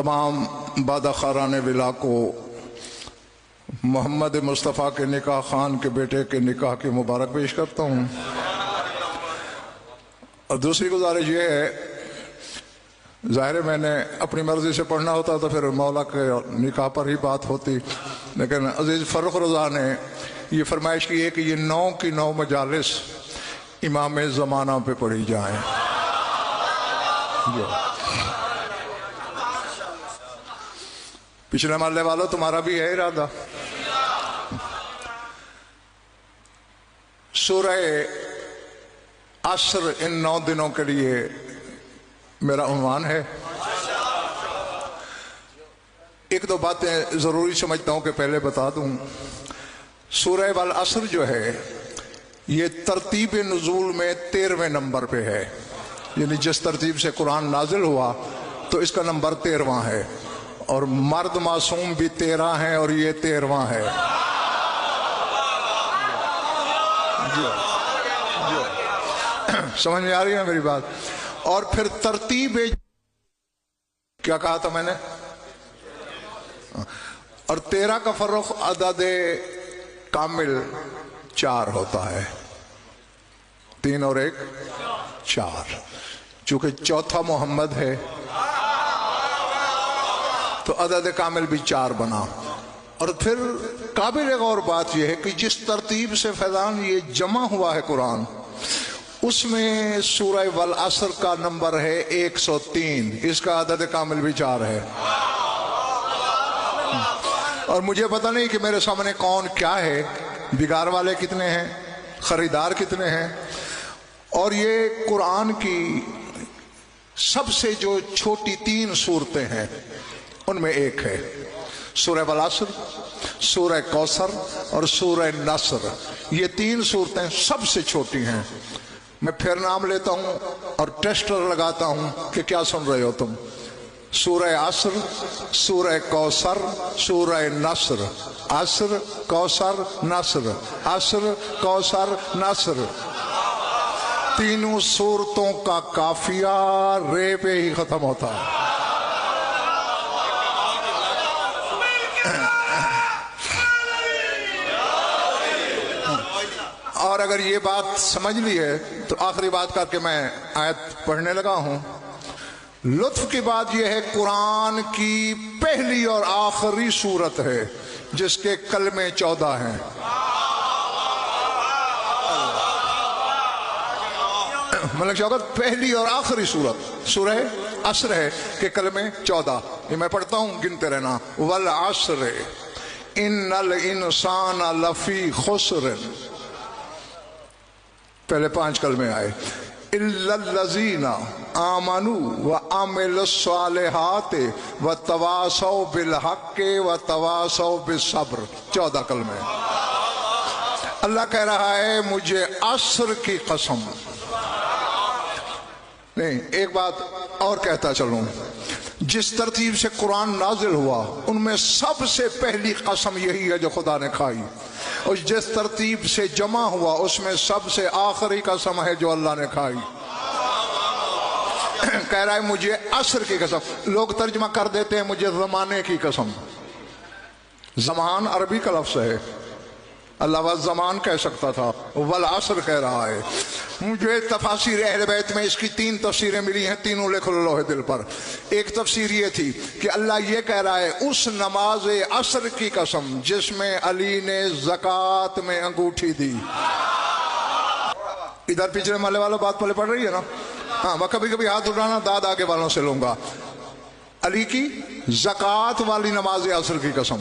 تمام بادخاران ولا کو محمد مصطفیٰ کے نکاح خان کے بیٹے کے نکاح کی مبارک پیش کرتا ہوں۔ اور دوسری گزارش یہ ہے، ظاہر ہے میں نے اپنی مرضی سے پڑھنا ہوتا تو پھر مولا کے نکاح پر ہی بات ہوتی، لیکن عزیز فرخ رضا نے یہ فرمائش کی ہے کہ یہ 9 کی 9 مجالس امام زمانہ پہ پڑھی جائیں۔ پچھلے محلے والوں تمہارا بھی ہے ارادہ؟ سورہ عصر ان 9 دنوں کے لیے میرا عنوان ہے۔ ایک دو باتیں ضروری سمجھتا ہوں کہ پہلے بتا دوں۔ سورہ والعصر جو ہے یہ ترتیب نزول میں 13ویں نمبر پہ ہے، یعنی جس ترتیب سے قرآن نازل ہوا تو اس کا نمبر 13واں ہے، اور مرد معصوم بھی 13 ہیں اور یہ 13واں ہے۔ سمجھ میں آ رہی ہے میری بات؟ اور پھر ترتیب کیا کہا تھا میں نے؟ اور 13 کا فرق عدد کامل 4 ہوتا ہے، 3 اور 1 4، چونکہ چوتھا محمد ہے تو عدد کامل بھی 4 بنا۔ اور پھر قابل غور بات یہ ہے کہ جس ترتیب سے فیضان یہ جمع ہوا ہے قرآن، اس میں سورہ والعصر کا نمبر ہے 103، اس کا عدد کامل بھی 4 ہے۔ اور مجھے پتہ نہیں کہ میرے سامنے کون کیا ہے، بگار والے کتنے ہیں، خریدار کتنے ہیں۔ اور یہ قرآن کی سب سے جو چھوٹی 3 صورتیں ہیں ان میں ایک ہے سورہ والعصر، سورہ کوثر اور سورہ نصر۔ یہ 3 صورتیں سب سے چھوٹی ہیں۔ میں پھر نام لیتا ہوں اور ٹیسٹر لگاتا ہوں کہ کیا سن رہے ہو تم۔ سورہ عصر، سورہ کوثر، سورہ نصر، عصر کوثر نصر، عصر کوثر نصر، تینوں صورتوں کا قافیہ رے پہ ہی ختم ہوتا ہے۔ اور اگر یہ بات سمجھ لی ہے تو آخری بات کر کے میں آیت پڑھنے لگا ہوں۔ لطف کی بات یہ ہے قرآن کی پہلی اور آخری سورت ہے جس کے کلمے 14 ہیں۔ ملک شوکت، پہلی اور آخری سورت سورہ عصر ہے کہ کلمے 14۔ یہ میں پڑھتا ہوں، گنتے رہنا۔ والعصر ان الانسان لفی خسر، پہلے 5 کلمے آئے۔ الا الذین آمنوا وعملوا الصالحات وتواصوا بالحق وتواصوا بالصبر، 14 کلمے۔ اللہ کہہ رہا ہے مجھے عصر کی قسم، نہیں ایک بات اور کہتا چلوں، جس ترتیب سے قرآن نازل ہوا ان میں سب سے پہلی قسم یہی ہے جو خدا نے کھائی، اور جس ترتیب سے جمع ہوا اس میں سب سے آخری قسم ہے جو اللہ نے کھائی۔ کہہ رہا ہے مجھے عصر کی قسم۔ لوگ ترجمہ کر دیتے ہیں مجھے زمانے کی قسم۔ زمان عربی کا لفظ ہے، اللہ والزمان کہہ سکتا تھا، والعصر کہہ رہا ہے۔ مجھے تفاسیر اہل بیت میں اس کی 3 تفسیریں ملی ہیں، تینوں لکھ لو لوح دل پر۔ ایک تفسیر یہ تھی کہ اللہ یہ کہہ رہا ہے اس نماز عصر کی قسم جس میں علی نے زکوٰۃ میں انگوٹھی دی۔ ادھر پچھلے محلے والوں بات پہلے پڑھ رہی ہے نا؟ ہاں، میں کبھی کبھی ہاتھ اٹھانا داد آگے والوں سے لوں گا۔ علی کی زکوٰۃ والی نماز عصر کی قسم۔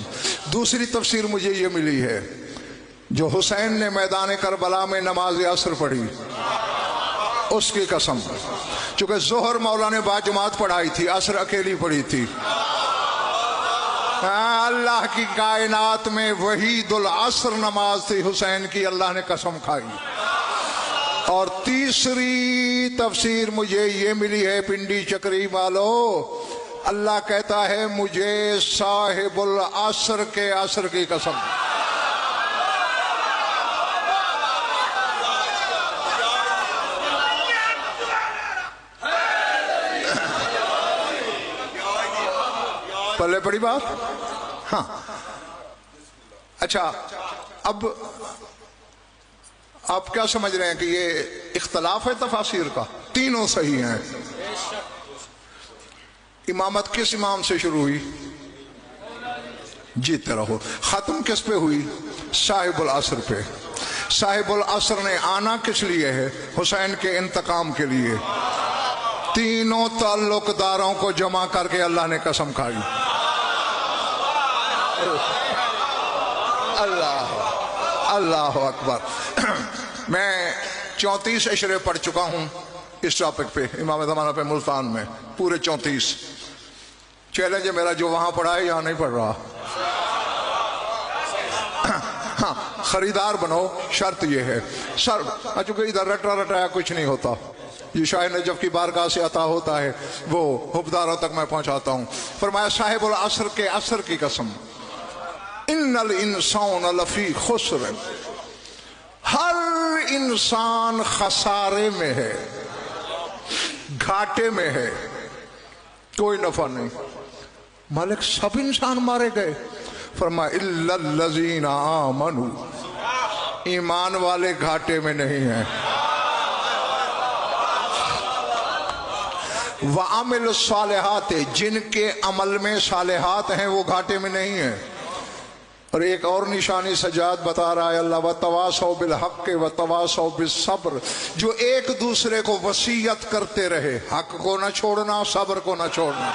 دوسری تفسیر مجھے یہ ملی ہے جو حسین نے میدان کربلا میں نماز عصر پڑھی اس کی قسم، چونکہ ظہر مولا نے باجماعت پڑھائی تھی، عصر اکیلی پڑھی تھی۔ اللہ کی کائنات میں وحید العصر نماز تھی حسین کی، اللہ نے قسم کھائی۔ اور تیسری تفسیر مجھے یہ ملی ہے پنڈی چکری والو، اللہ کہتا ہے مجھے صاحب العصر کے عصر کی قسم۔ پلے پڑی بات. ہاں اچھا، اب آپ کیا سمجھ رہے ہیں کہ یہ اختلاف ہے تفاسیر کا؟ تینوں صحیح ہیں. امامت کس امام سے شروع ہوئی؟ جیتے رہو. ختم کس پہ ہوئی؟ صاحب العصر پہ. صاحب العصر نے آنا کس لیے ہے؟ حسین کے انتقام کے لیے. تینوں تعلق داروں کو جمع کر کے اللہ نے قسم کھائی. اللہ اکبر. میں 34 اشرے پڑھ چکا ہوں اس ٹاپک پہ، امام زمانہ پہ ملتان میں، پورے 34. چیلنج ہے میرا، جو وہاں پڑھا ہے یہاں نہیں پڑھ رہا. ہاں خریدار بنو، شرط یہ ہے. سر چونکہ ادھر رٹایا کچھ نہیں ہوتا. یہ شاہ نجف کی بارگاہ سے عطا ہوتا ہے، وہ حبداروں تک میں پہنچاتا ہوں. فرمایا صاحب العصر کے عصر کی قسم، ان الانسان لفی خسر، ہر انسان خسارے میں ہے، گھاٹے میں ہے، کوئی نفع نہیں. مالک سب انسان مارے گئے. فرمایا الا الذین آمنوا، ایمان والے گھاٹے میں نہیں ہیں. وعمل الصالحات، جن کے عمل میں صالحات ہیں وہ گھاٹے میں نہیں ہیں. اور ایک اور نشانی سجاد بتا رہا ہے اللہ، وتواصوا بالحق وتواصوا بالصبر، جو ایک دوسرے کو وصیت کرتے رہے، حق کو نہ چھوڑنا، صبر کو نہ چھوڑنا.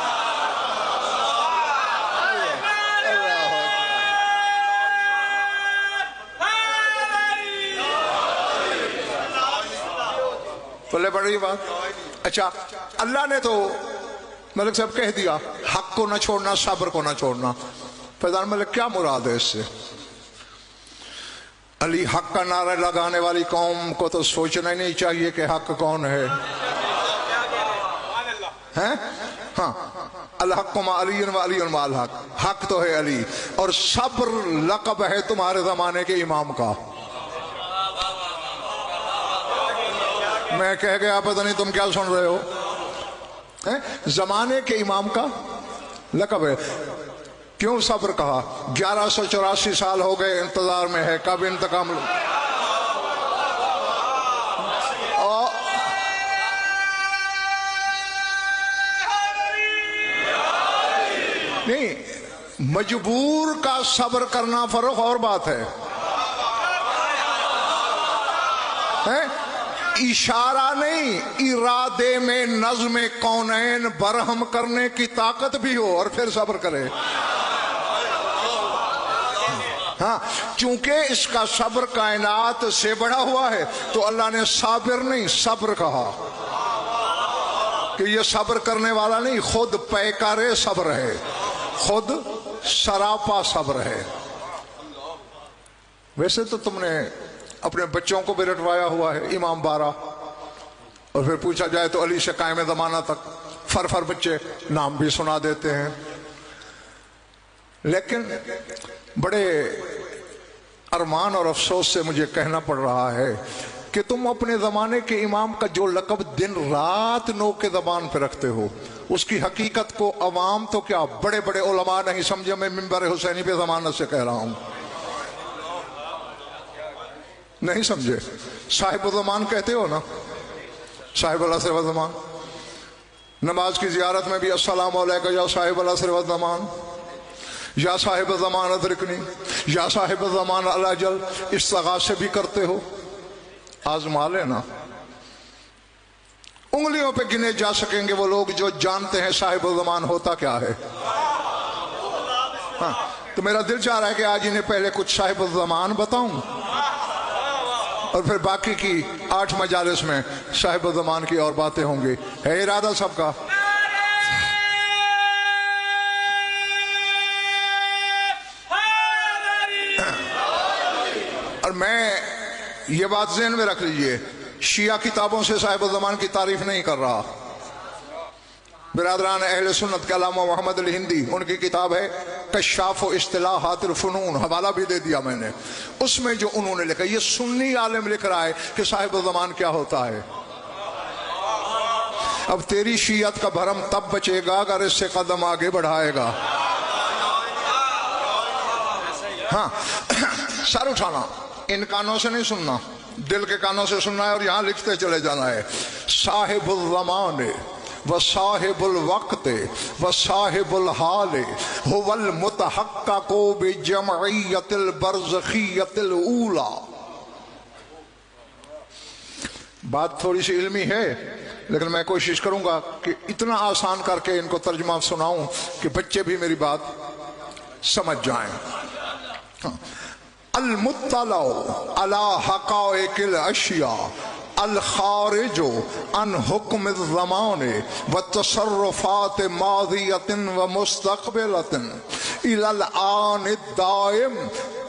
بولے بڑی بات. اچھا اللہ نے تو ملک صاحب کہہ دیا حق کو نہ چھوڑنا، صبر کو نہ چھوڑنا. فیضان ملک کیا مراد ہے اس سے؟ علی حق کا نعرہ لگانے والی قوم کو تو سوچنا ہی نہیں چاہیے کہ حق کون ہے. ہاں الحق مع علی وعلی مع الحق، حق تو ہے علی، اور صبر لقب ہے تمہارے زمانے کے امام کا. میں کہہ گیا پتہ نہیں تم کیا سن رہے ہو. زمانے کے امام کا لقب ہے. کیوں صبر کہا؟ 1184 سال ہو گئے انتظار میں ہے، کب انتقام نہیں. مجبور کا صبر کرنا فرق اور بات ہے. اشارہ نہیں، ارادے میں نظم کونین برہم کرنے کی طاقت بھی ہو اور پھر صبر کرے. ہاں چونکہ اس کا صبر کائنات سے بڑھا ہوا ہے تو اللہ نے صابر نہیں صبر کہا، کہ یہ صبر کرنے والا نہیں، خود پیکارے صبر ہے، خود سراپا صبر ہے. ویسے تو تم نے اپنے بچوں کو بھی رٹوایا ہوا ہے امام 12، اور پھر پوچھا جائے تو علی سے قائم زمانہ تک فر بچے نام بھی سنا دیتے ہیں. لیکن بڑے ارمان اور افسوس سے مجھے کہنا پڑ رہا ہے کہ تم اپنے زمانے کے امام کا جو لقب دن رات نو کے زبان پہ رکھتے ہو، اس کی حقیقت کو عوام تو کیا بڑے بڑے علماء نہیں سمجھے. میں منبر حسینی پہ ضمانت سے کہہ رہا ہوں، نہیں سمجھے. صاحب الزمان کہتے ہو نا، صاحب العصر والزمان. نماز کی زیارت میں بھی السلام علیکم یا صاحب العصر والزمان، یا صاحب الزمان ادرکنی، یا صاحب الزمان الاجل، استغاثے بھی کرتے ہو. آزما لینا. انگلیوں پہ گنے جا سکیں گے وہ لوگ جو جانتے ہیں صاحب الزمان ہوتا کیا ہے. ہاں تو میرا دل چاہ رہا ہے کہ آج انہیں پہلے کچھ صاحب الزمان بتاؤں اور پھر باقی کی 8 مجالس میں صاحب الزمان کی اور باتیں ہوں گی. ہے ارادہ سب کا؟ اور میں یہ بات ذہن میں رکھ لیجئے، شیعہ کتابوں سے صاحب الزمان کی تعریف نہیں کر رہا. برادران اہل سنت کے علامہ محمد الہندی، ان کی کتاب ہے کشاف و اصطلاحات الفنون، حوالہ بھی دے دیا میں نے. اس میں جو انہوں نے لکھا، یہ سنی عالم لکھ رہا ہے کہ صاحب الزمان کیا ہوتا ہے. اب تیری شیعت کا بھرم تب بچے گا اگر اس سے قدم آگے بڑھائے گا. ہاں سر اٹھانا، ان کانوں سے نہیں سننا، دل کے کانوں سے سننا ہے اور یہاں لکھتے چلے جانا ہے۔ صاحب الزمان و صاحب الوقت و صاحب الحال هو المتحقق بجمعیت البرزخیت الاولی۔ بات تھوڑی سی علمی ہے لیکن میں کوشش کروں گا کہ اتنا آسان کر کے ان کو ترجمہ سناؤں کہ بچے بھی میری بات سمجھ جائیں۔ المطلع علی حقائق الاشیاء الخارج عن حکم الزمان و تصرفات ماضیۃ و مستقبلۃ الی الآن الدائم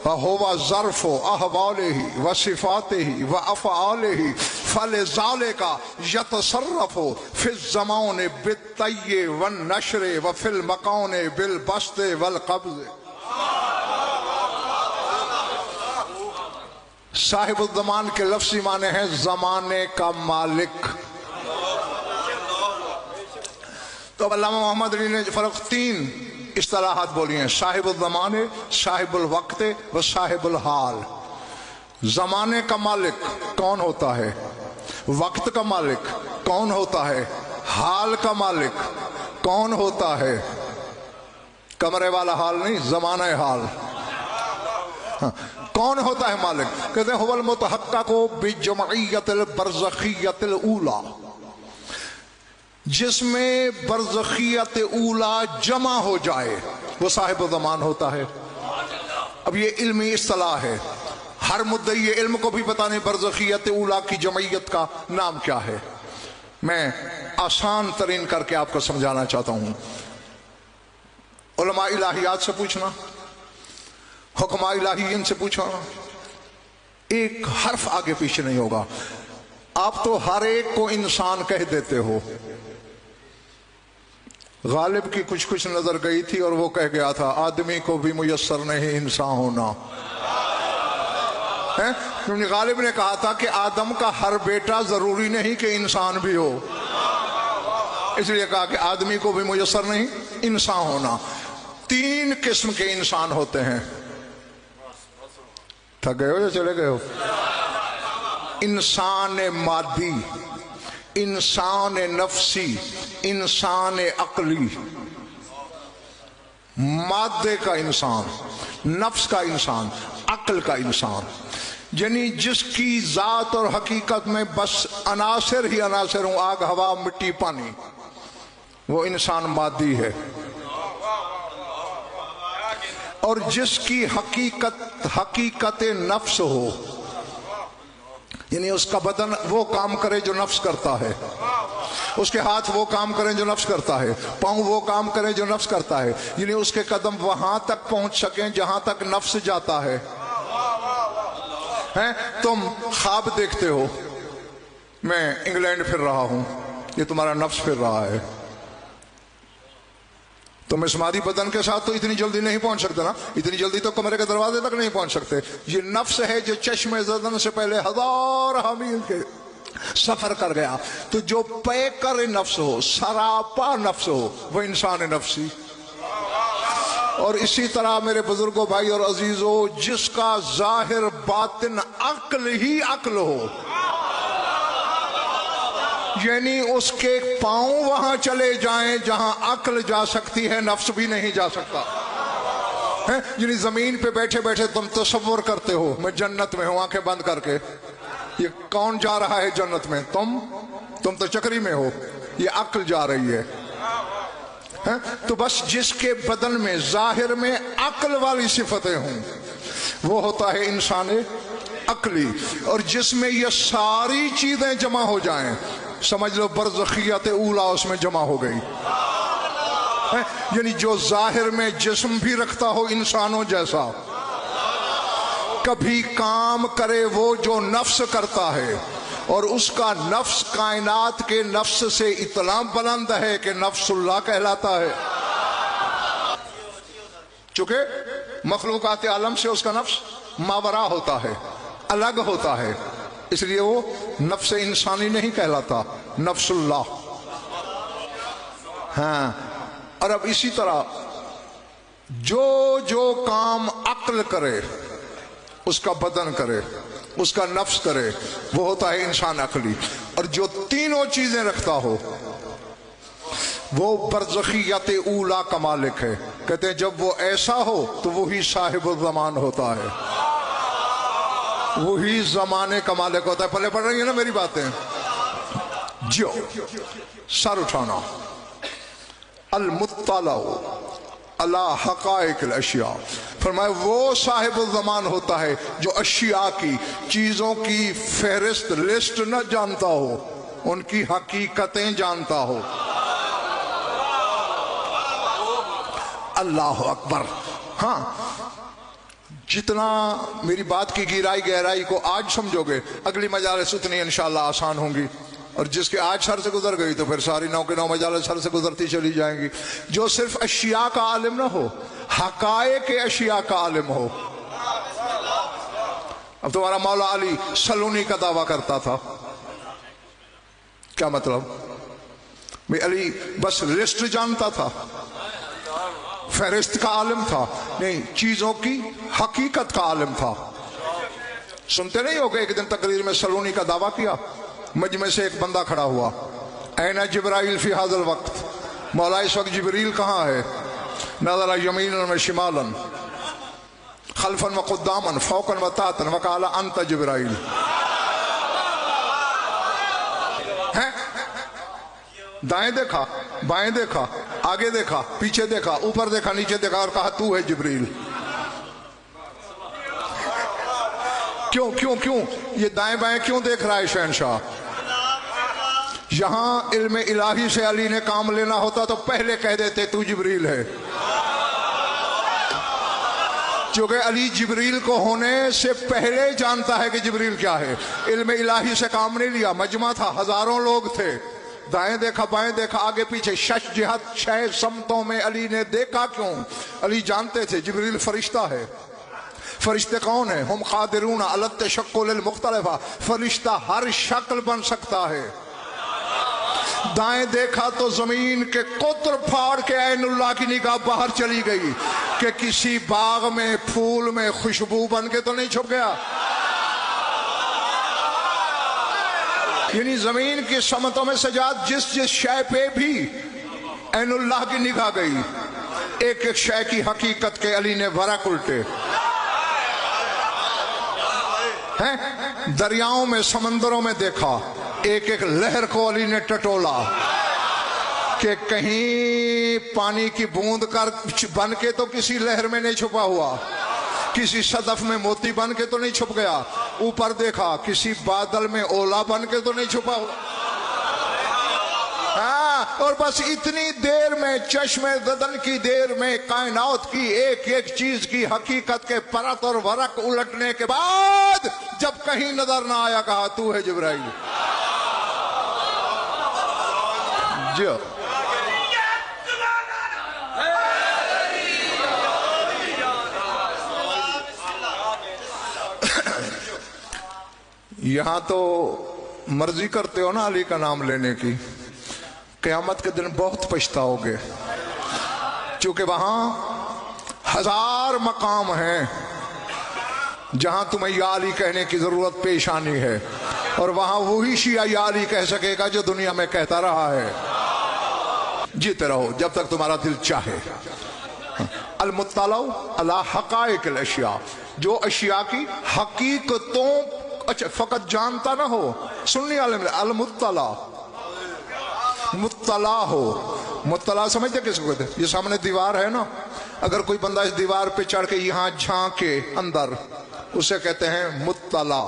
وهو ظرف احوالہ و صفاتہ و افعالہ فلذلك يتصرف في الزمان بالطی والنشر وفي المکان بالبسط والقبض۔ صاحب الزمان کے لفظی معنی ہے زمانے کا مالک۔ تو علامہ محمد علی نے فرق 3 اصطلاحات بولی ہیں، صاحب الزمان، صاحب الوقت و صاحب الحال۔ زمانے کا مالک کون ہوتا ہے؟ وقت کا مالک کون ہوتا ہے؟ حال کا مالک کون ہوتا ہے؟ کمرے والا حال نہیں، زمانہ حال۔ کون ہوتا ہے مالک؟ کہتے ہیں هو المتحقق بجمعیت البرزخیت الاولی، جس میں برزخیت اولا جمع ہو جائے وہ صاحب زمان ہوتا ہے۔ اب یہ علمی اصطلاح ہے، ہر مدعی علم کو بھی پتہ نہیں برزخیت اولا کی جمعیت کا نام کیا ہے۔ میں آسان ترین کر کے آپ کو سمجھانا چاہتا ہوں۔ علماء الہیات سے پوچھنا، حکماء الہیین سے پوچھنا، ایک حرف آگے پیچھے نہیں ہوگا۔ آپ تو ہر ایک کو انسان کہہ دیتے ہو۔ غالب کی کچھ نظر گئی تھی اور وہ کہہ گیا تھا آدمی کو بھی میسر نہیں انسان ہونا۔ کیونکہ غالب نے کہا تھا کہ آدم کا ہر بیٹا ضروری نہیں کہ انسان بھی ہو، اس لیے کہا کہ آدمی کو بھی میسر نہیں انسان ہونا۔ 3 قسم کے انسان ہوتے ہیں۔ تھک گئے ہو یا چلے گئے ہو؟ انسان مادی، انسان نفسی، انسان عقلی۔ مادے کا انسان، نفس کا انسان، عقل کا انسان، یعنی جس کی ذات اور حقیقت میں بس عناصر ہی عناصر ہوں، آگ، ہوا، مٹی، پانی، وہ انسان مادی ہے۔ اور جس کی حقیقت نفس ہو، یعنی اس کا بدن وہ کام کرے جو نفس کرتا ہے، اس کے ہاتھ وہ کام کریں جو نفس کرتا ہے، پاؤں وہ کام کریں جو نفس کرتا ہے، یعنی اس کے قدم وہاں تک پہنچ سکیں جہاں تک نفس جاتا ہے۔ تم خواب دیکھتے ہو، میں انگلینڈ پھر رہا ہوں، یہ تمہارا نفس پھر رہا ہے۔ تم اس مادی بدن کے ساتھ تو اتنی جلدی نہیں پہنچ سکتے نا، اتنی جلدی تو کمرے کے دروازے تک نہیں پہنچ سکتے۔ یہ نفس ہے جو چشم زدن سے پہلے 1000 میل کے سفر کر گیا۔ تو جو پیکر نفس ہو، سراپا نفس ہو، وہ انسان نفسی۔ اور اسی طرح میرے بزرگوں، بھائی اور عزیزوں، جس کا ظاہر باطن عقل ہی عقل ہو، یعنی اس کے پاؤں وہاں چلے جائیں جہاں عقل جا سکتی ہے، نفس بھی نہیں جا سکتا۔ یعنی زمین پہ بیٹھے بیٹھے تم تصور کرتے ہو میں جنت میں ہوں، آنکھیں بند کر کے، یہ کون جا رہا ہے جنت میں؟ تم تو چکری میں ہو، یہ عقل جا رہی ہے۔ تو بس جس کے بدن میں ظاہر میں عقل والی صفتیں ہوں وہ ہوتا ہے انسان عقلی، اور جس میں یہ ساری چیزیں جمع ہو جائیں، سمجھ لو برزخیت اولا اس میں جمع ہو گئی۔ یعنی جو ظاہر میں جسم بھی رکھتا ہو انسانوں جیسا، کبھی کام کرے وہ جو نفس کرتا ہے، اور اس کا نفس کائنات کے نفس سے اتنا بلند ہے کہ نفس اللہ کہلاتا ہے، چونکہ مخلوقات عالم سے اس کا نفس ماورا ہوتا ہے، الگ ہوتا ہے، اس لیے وہ نفس انسانی نہیں کہلاتا، نفس اللہ۔ ہاں، اور اب اسی طرح जो जो काम अक्ल करे, उसका बदन करे, उसका नफ्स करे, वो होता है इंसान अकली। और जो तीनों चीजें रखता हो वो बरज़खियत ऊला का मालिक है। कहते हैं जब वो ऐसा हो तो वही साहिबुल ज़मान होता है, वही जमाने का मालिक होता है। पहले पढ़ रही है ना मेरी बातें? जो सर उठाना, अल मुत्तला अला हक़ाइक़िल अशिया, फरमाए वो साहिबुल ज़मान होता है जो अशिया की, चीजों की फहरिस्त लिस्ट न जानता हो, उनकी हकीकतें जानता हो। अल्लाह अकबर। हाँ, जितना मेरी बात की गहराई को आज समझोगे, अगली मजालिस उतनी इंशाअल्लाह आसान होंगी। और जिसके आज सर से गुजर गई तो फिर सारी 9 के 9 मजालिस सर से गुजरती चली जाएंगी। जो सिर्फ अशिया का आलिम ना हो, हकाए के अशिया का आलिम हो। अब तुम्हारा मौला अली सलूनी का दावा करता था, क्या मतलब? मैं अली बस लिस्ट जानता था, फहरिस्त का आलिम था? नहीं, चीजों की हकीकत का आलिम था। सुनते नहीं हो गए एक दिन तकरीर में सलूनी का दावा किया, मजमे से एक बंदा खड़ा हुआ, ऐना जिब्राइल फी हाज़िल वक्त, मौला इस वक्त जिब्रील कहाँ है? नज़रा यमीनन व शिमालन खल्फन व क़ुद्दामन फ़ौक़न व तातन व क़ाला अंत जिब्राइल। हैं? दाएं देखा, बाएं देखा, आगे देखा, पीछे देखा, ऊपर देखा, नीचे देखा और कहा तू है जिब्रील। क्यों क्यों क्यों ये दाएं बाएं क्यों देख रहा है शहंशाह? यहां इल्म इलाही से अली ने काम लेना होता तो पहले कह देते तू जिब्रील है। क्योंकि अली जिब्रील को होने से पहले जानता है कि जिब्रील क्या है। इल्म इलाही से काम नहीं लिया, मजमा था, हजारों लोग थे, दाएं देखा, बाएं देखा, आगे पीछे, शश जिहत 6 समतों में अली ने देखा। क्यों? अली जानते थे जिब्रील फरिश्ता है। फरिश्ते कौन है? हम कादिरून अला तशक्कुल मुख्तलिफा, फरिश्ता हर शक्ल बन सकता है। दाएं देखा तो जमीन के कुतर फाड़ के ऐनुल्लाह की निगाह बाहर चली गई कि किसी बाग में फूल में खुशबू बन के तो नहीं छुप गया। यानी जमीन की समतों में सजाद जिस जिस शय पे भी ऐनुल्लाह की निगाह गई, एक एक शय की हकीकत के अली ने वरक उल्टे हैं। दरियाओं में, समंदरों में देखा, एक एक लहर को अली ने टटोला कि कहीं पानी की बूंद कर बन के तो किसी लहर में नहीं छुपा हुआ, किसी सदफ में मोती बन के तो नहीं छुप गया। ऊपर देखा, किसी बादल में ओला बन के तो नहीं छुपा हुआ। हाँ, और बस इतनी देर में, चश्मे ददन की देर में, कायनात की एक एक चीज की हकीकत के परत और वरक उलटने के बाद जब कहीं नजर ना आया, कहा तू है जिब्राइल। जो यहां तो मर्जी करते हो ना अली का नाम लेने की, क़यामत के दिन बहुत पछताओगे, क्योंकि वहां 1000 मकाम हैं जहां तुम्हें या अली कहने की जरूरत पेश आनी है, और वहां वही शिया या अली कह सकेगा जो दुनिया में कहता रहा है। जीते रहो जब तक तुम्हारा दिल चाहे। अल मुत्तला अला हक़ाइक़िल अशिया, जो अशिया की हकीकतों, अच्छा फकत जानता ना हो, सुन्नी आलिम, अल मुत्तला, मुत्तला हो। मुत्तला समझते किसको कहते? ये सामने दीवार है ना, अगर कोई बंदा इस दीवार पे चढ़ के यहां झांके अंदर, उसे कहते हैं मुत्तला।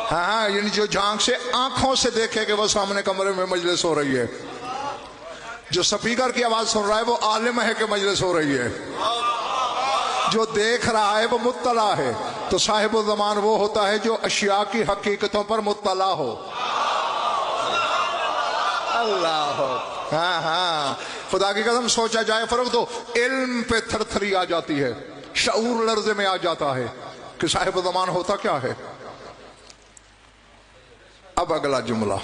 हाँ, यानी जो झांक से आंखों से देखे कि वो सामने कमरे में मजलिस हो रही है। जो स्पीकर की आवाज सुन रहा है वो आलिम है कि मजलिस हो रही है। जो देख रहा है वो मुत्तला है। तो साहिबुल ज़मान वो होता है जो अशिया की हकीकतों पर मुत्तला हो। अल्लाह, हाँ हाँ, खुदा की कसम सोचा जाए फर्क तो इल्म पे थरथरी आ जाती है, शऊर लर्ज़े में आ जाता है कि साहिबुल ज़मान होता क्या है। अब अगला जुमला,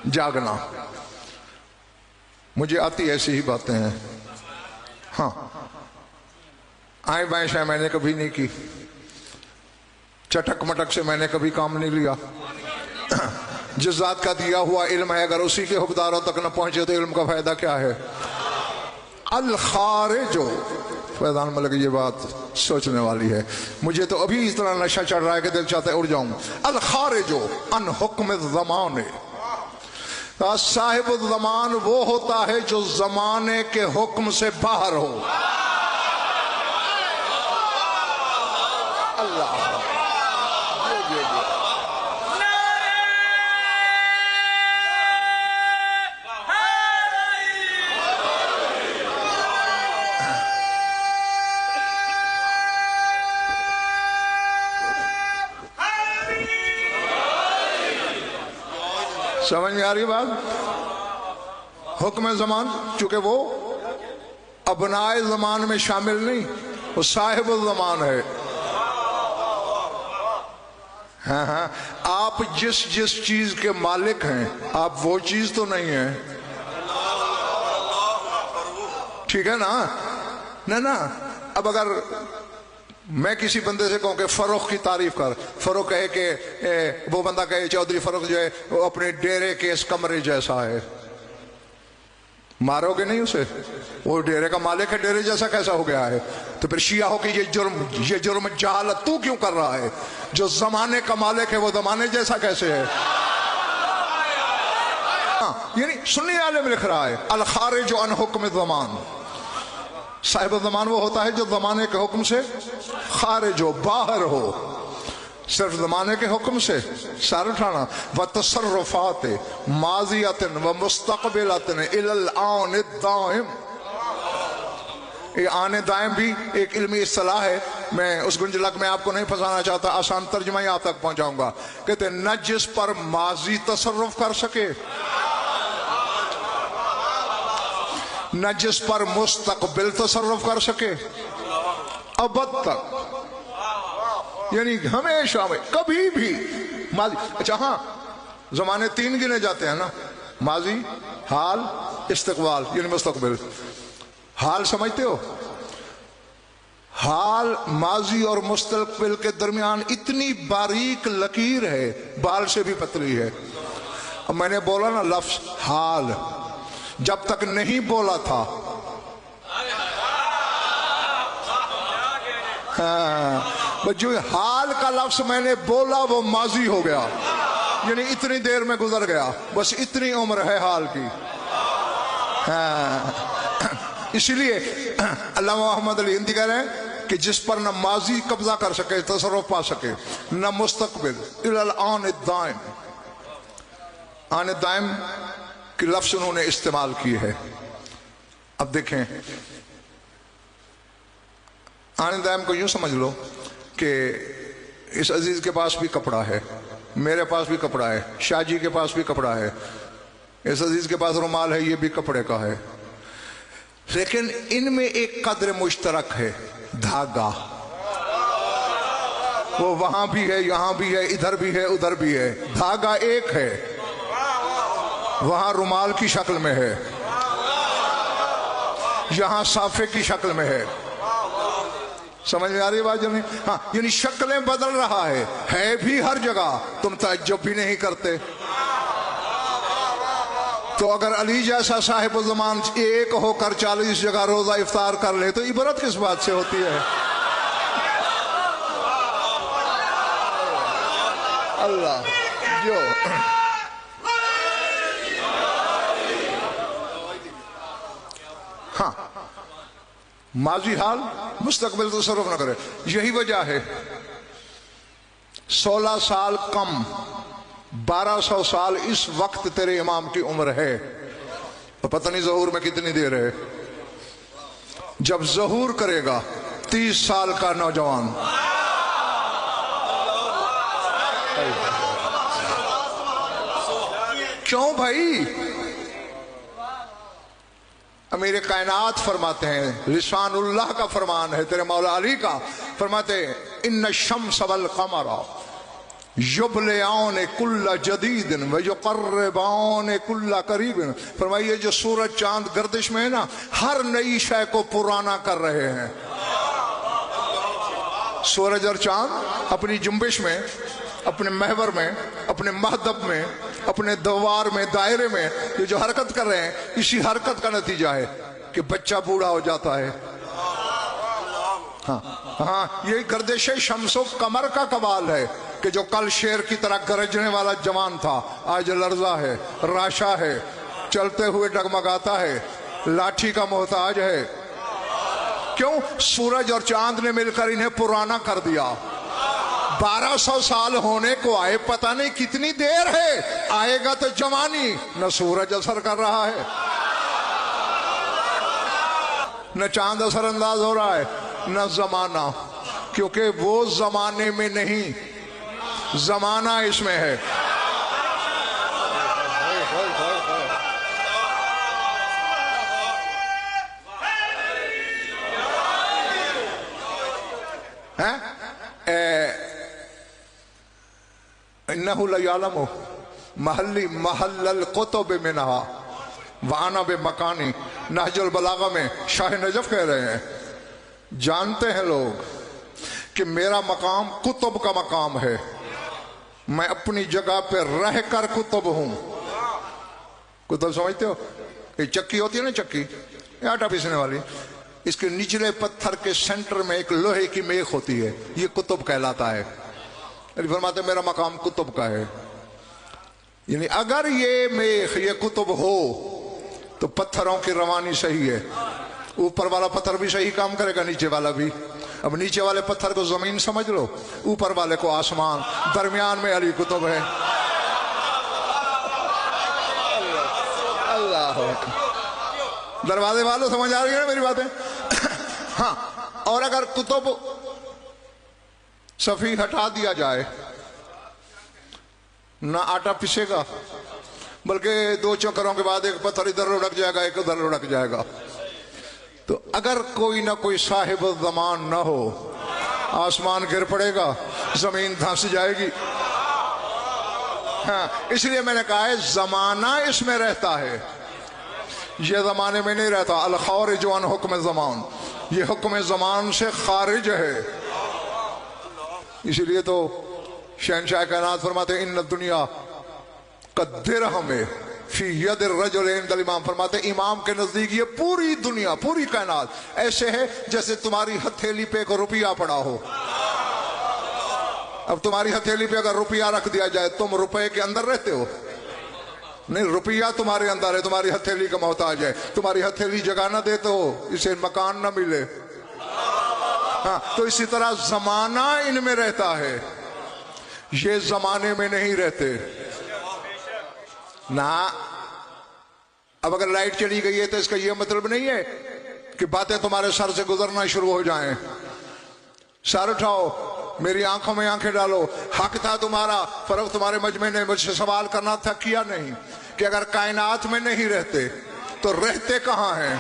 जागना। मुझे आती ऐसी ही बातें हैं, हाँ, आए बाएं शायद मैंने कभी नहीं की, चटक मटक से मैंने कभी काम नहीं लिया। जिस जात का दिया हुआ इल्म है अगर उसी के हुक्मदारों तक न पहुंचे तो इल्म का फायदा क्या है। अल खारिजो, फैजान मलिक ये बात सोचने वाली है। मुझे तो अभी इस तरह नशा चढ़ रहा है कि दिल चाहता है उड़ जाऊं। अल खारिजो अन हुक्म ज़माने, साहिब ज़मान वो होता है जो जमाने के हुक्म से बाहर हो। अल्लाह समझ में आ रही बात। हुक्म ज़मान चूंकि वो अबनाए ज़मान में शामिल नहीं, वो साहिब ज़मान है। हाँ हाँ, आप जिस जिस चीज के मालिक हैं आप वो चीज तो नहीं है, ठीक है ना। ना अब अगर मैं किसी बंदे से कहूं कि फरोख की तारीफ कर, फरोख कहे कि वो बंदा कहे चौधरी फरोख जो है वो अपने डेरे के इस कमरे जैसा है, मारोगे नहीं उसे? वो डेरे का मालिक है, डेरे जैसा कैसा हो गया है? तो फिर शिया हो कि ये जुर्म जहालत तू क्यों कर रहा है? जो जमाने का मालिक है वो जमाने जैसा कैसे है? यानी सुन्नी आलिम लिख रहा है अल खारिज अन हुक्म ज़मान, साहिब ज़मान वो होता है जो ज़माने के हुक्म से खारिज हो, बाहर हो, सिर्फ ज़माने के हुक्म से सर उठाना। व तसर्रुफात माज़ियतन व मुस्तक़बिलतन इलल आन दाइम, ये आने दाइम भी एक इल्मी इस्तिलाह है, मैं उस गुंजलक में आपको नहीं फंसाना चाहता, आसान तर्जुमा ही आप तक पहुंचाऊंगा। कहते न जिस पर माजी तसर्रुफ कर सके, न जिस पर मुस्तकबिल तसर्रुफ कर सके, अबद तक, यानी हमेशा में कभी भी माजी। अच्छा हाँ, जमाने तीन गिने जाते हैं ना, माजी, हाल, इस्तकबाल, यानी मुस्तकबिल। हाल समझते हो? हाल माजी और मुस्तकबिल के दरमियान इतनी बारीक लकीर है, बाल से भी पतली है। अब मैंने बोला ना लफ्ज हाल, जब तक नहीं बोला था, हाँ, जो हाल का लफ्ज मैंने बोला वो माजी हो गया, यानी इतनी देर में गुजर गया, बस इतनी उम्र है हाल की। हाँ, इसलिए अल्लामा मोहम्मद अली हिंदी कह रहे हैं कि जिस पर न माजी कब्जा कर सके, तसर्रुफ पा सके, न मुस्तकबिल, इलल आन दाइम, आन दाइम के लफ्ज उन्होंने इस्तेमाल किए हैं। अब देखें, आन दाइम को यूं समझ लो कि इस अजीज के पास भी कपड़ा है, मेरे पास भी कपड़ा है, शाह जी के पास भी कपड़ा है, इस अजीज के पास रुमाल है, ये भी कपड़े का है, लेकिन इनमें एक कद्र मुश्तरक है, धागा। वो वहां भी है, यहां भी है, इधर भी है, उधर भी है, धागा एक है। वहां रुमाल की शक्ल में है, यहां साफे की शक्ल में है। समझ में आ रही बात? नहीं हाँ, यानी शक्लें बदल रहा है भी हर जगह, तुम ताज्जुब भी नहीं करते। तो अगर अली जैसा साहिब ज़मान एक होकर 40 जगह रोजा इफ्तार कर ले तो इबरत किस बात से होती है? अल्लाह जो हाँ, माजी हाल मुस्तकबिल तसर्रुफ न करे। यही वजह है 16 साल कम 1200 साल इस वक्त तेरे इमाम की उम्र है, तो पता नहीं ज़हूर में कितनी देर है। जब ज़हूर करेगा 30 साल का नौजवान, क्यों भाई? अमीर कायनात फरमाते हैं, लिसानुल्लाह का फरमान है, तेरे मौला अली का फरमाते हैं, इन्न शम्स वल कमर युबलियान कुल्ला जदीदिन व युकर्रिबान कुल्ला करीबिन। फरमाइए जो सूरज चांद गर्दिश में है ना, हर नई शय को पुराना कर रहे हैं। सूरज और चांद अपनी जुम्बिश में, अपने महवर में, अपने महदब में, अपने दवार में, दायरे में ये जो हरकत कर रहे हैं, इसी हरकत का नतीजा है कि बच्चा बूढ़ा हो जाता है। हाँ, ये गर्दिश शम्सो कमर का कमाल है कि जो कल शेर की तरह गरजने वाला जवान था, आज लर्जा है, राशा है, चलते हुए डगमगाता है, लाठी का मोहताज है। क्यों? सूरज और चांद ने मिलकर इन्हें पुराना कर दिया। 1200 साल होने को आए, पता नहीं कितनी देर है, आएगा तो जवानी। न सूरज असर कर रहा है, न चांद असर अंदाज हो रहा है, न जमाना, क्योंकि वो जमाने में नहीं, जमाना इसमें है। इन्नहु लयअलमु महल्ली महल्लल कुतुब मिनहा वाना बे मकानी। नहजुल बलागा में शाह नजफ कह रहे हैं, जानते हैं लोग कि मेरा मकाम कुतुब का मकाम है, मैं अपनी जगह पे रह कर कुतुब हूं। कुतुब समझते हो? ये चक्की होती है ना, चक्की आटा पीसने वाली, इसके निचले पत्थर के सेंटर में एक लोहे की मेख होती है, ये कुतुब कहलाता है। फरमाते मेरा मकाम कुतुब का है। यानी अगर ये मेख, ये कुतुब हो तो पत्थरों की रवानी सही है, ऊपर वाला पत्थर भी सही काम करेगा, नीचे वाला भी। अब नीचे वाले पत्थर को जमीन समझ लो, ऊपर वाले को आसमान, दरमियान में अली कुतुब है। अल्लाह, दरवाजे वालों समझ आ रही है मेरी बातें? हाँ, और अगर कुतुब सफी हटा दिया जाए, ना आटा पिसेगा, बल्कि 2 चक्करों के बाद एक पत्थर इधर लुढ़क जाएगा, एक उधर लुढ़क जाएगा। तो अगर कोई ना कोई साहिब ज़मान ना हो, आसमान गिर पड़ेगा, जमीन धंस जाएगी। हाँ, इसलिए मैंने कहा है जमाना इसमें रहता है, ये जमाने में नहीं रहता। अल खारिज अन हुक्म ज़मान, ये हुक्म ज़मान से खारिज है। इसलिए तो शहनशाह कायनात फरमाते इन दुनिया कद्दिर हमें फी यद रजुल इंदल इमाम। फरमाते इमाम के नजदीक ये पूरी दुनिया, पूरी कायनात ऐसे है जैसे तुम्हारी हथेली पे एक रुपया पड़ा हो। अब तुम्हारी हथेली पे अगर रुपया रख दिया जाए, तुम रुपए के अंदर रहते हो? नहीं, रुपया तुम्हारे अंदर है, तुम्हारी हथेली का मोहताज है। तुम्हारी हथेली जगह ना देते हो, इसे मकान ना मिले। हाँ, तो इसी तरह जमाना इनमें रहता है, ये जमाने में नहीं रहते ना। अब अगर लाइट चली गई है तो इसका यह मतलब नहीं है कि बातें तुम्हारे सर से गुजरना शुरू हो जाएं। सर उठाओ, मेरी आंखों में आंखें डालो। हक था तुम्हारा, फर्क तुम्हारे मजमे ने मुझसे सवाल करना था, किया नहीं कि अगर कायनात में नहीं रहते तो रहते कहां हैं?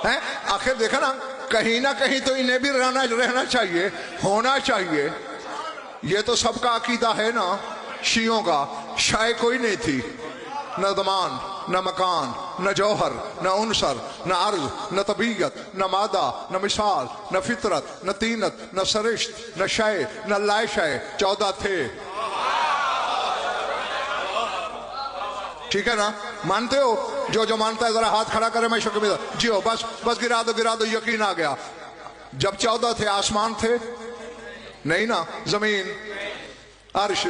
हैं? आखिर देखा ना कहीं तो इन्हें भी रहना चाहिए, होना चाहिए। ये तो सबका अकीदा है ना, शियों का। शाय कोई नहीं थी, न ज़मान, न मकान, न जौहर, न उनसर, न अर्ज, न तबीयत, न मादा, न मिसाल, न फितरत, न तीनत, न सरिश्त, न शय, न लाय शय। 14 थे। ठीक है ना? मानते हो? जो मानता है जरा हाथ खड़ा करे, मैं शुक्र जी हो। बस गिरा दो, यकीन आ गया। जब 14 थे, आसमान थे नहीं ना, जमीन, अर्श,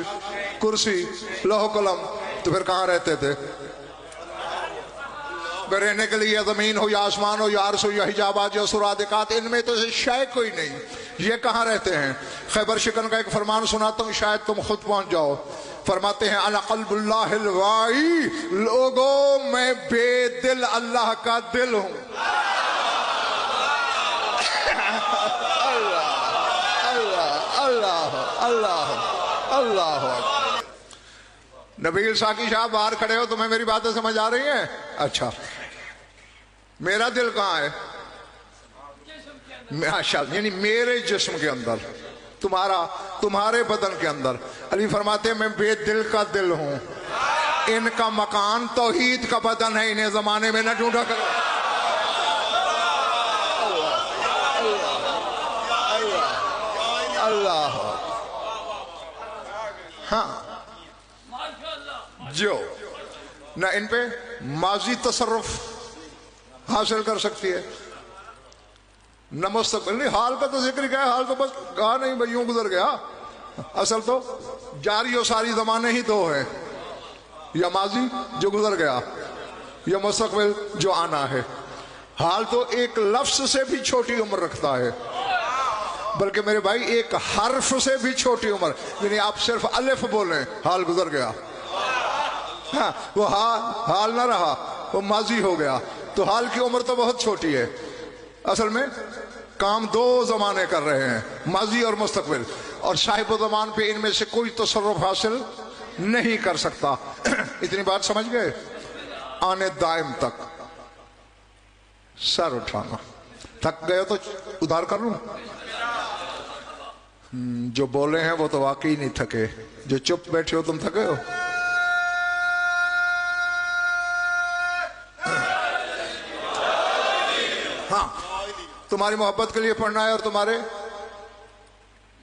कुर्सी, लौह कलम, तो फिर कहां रहते थे? रहने के लिए जमीन हो या आसमान हो या अर्श हो या हिजाबात या सुरादिकात, इनमें तो शय कोई नहीं। ये कहां रहते हैं? खैबर शिकन का एक फरमान सुनाता हूं, शायद तुम खुद पहुंच जाओ। फरमाते हैं अला क़ल्बुल्लाहिल वाई, लोगों मैं बेदिल अल्लाह का दिल हूं। अल्लाह अल्लाह। नबील साकी साहब बाहर खड़े हो, तुम्हें मेरी बातें समझ आ रही हैं? अच्छा, मेरा दिल कहाँ है? ماشاء اللہ، یعنی میرے جسم کے اندر، تمہارے بدن کے اندر۔ علی فرماتے ہیں میں بے دل کا دل ہوں، ان کا مکان توحید کا بدن ہے، انہیں زمانے میں نہ ڈھونڈا کرو۔ اللہ ہاں، جو نہ ان پہ ماضی تصرف حاصل کر سکتی ہے نہ مستقبل۔ نہیں، حال کا تو ذکر کیا ہے، حال تو بس کہا نہیں بھائی یوں گزر گیا، اصل تو جاری و ساری زمانے ہی دو ہے، یا ماضی جو گزر گیا یا مستقبل جو آنا ہے۔ حال تو ایک لفظ سے بھی چھوٹی عمر رکھتا ہے، بلکہ میرے بھائی ایک حرف سے بھی چھوٹی عمر، یعنی آپ صرف الف بولیں حال گزر گیا، ہاں وہ حال نہ رہا، وہ ماضی ہو گیا، تو حال کی عمر تو بہت چھوٹی ہے۔ اصل میں کام دو زمانے کر رہے ہیں، ماضی اور مستقبل، اور صاحب زمان پہ ان میں سے کوئی تصرف حاصل نہیں کر سکتا۔ اتنی بات سمجھ گئے؟ آنے دائم تک سر اٹھانا۔ تھک گئے تو ادھار کر لوں؟ جو بولے ہیں وہ تو واقعی نہیں تھکے، جو چپ بیٹھے ہو تم تھکے ہو؟ ہاں، تمہاری محبت کے لیے پڑھنا ہے اور تمہارے